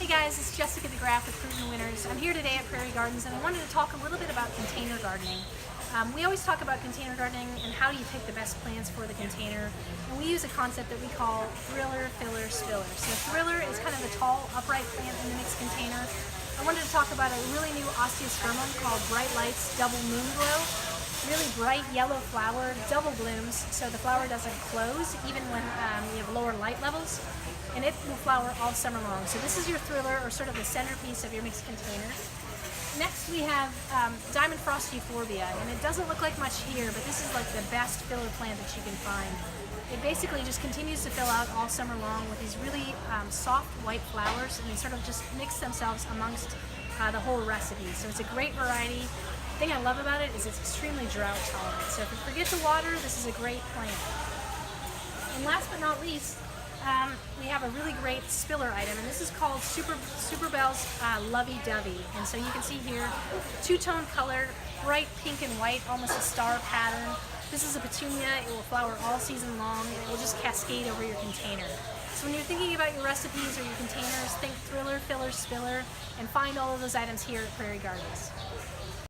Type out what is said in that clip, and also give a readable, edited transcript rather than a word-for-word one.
Hey guys, it's Jessica DeGraff with Proven Winners. I'm here today at Prairie Gardens and I wanted to talk a little bit about container gardening. We always talk about container gardening and how do you pick the best plants for the container. And we use a concept that we call thriller, filler, spiller. So the thriller is kind of the tall, upright plant in the mixed container. I wanted to talk about a really new osteospermum called Bright Lights Double Moon Glow. Really bright yellow flower, double blooms, so the flower doesn't close even when you have lower light levels, and it will flower all summer long. So this is your thriller, or sort of the centerpiece of your mixed container. Next we have Diamond Frost Euphorbia, and it doesn't look like much here, but this is like the best filler plant that you can find. It basically just continues to fill out all summer long with these really soft white flowers, and they sort of just mix themselves amongst the whole recipe. So it's a great variety. The thing I love about it is it's extremely drought tolerant. So if you forget to water, this is a great plant. And last but not least, we have a really great spiller item, and this is called Super Bell's Lovey Dovey. And so you can see here, two-tone color, bright pink and white, almost a star pattern. This is a petunia. It will flower all season long, and it will just cascade over your container. So when you're thinking about your recipes or your containers, think thriller, filler, spiller, and find all of those items here at Prairie Gardens.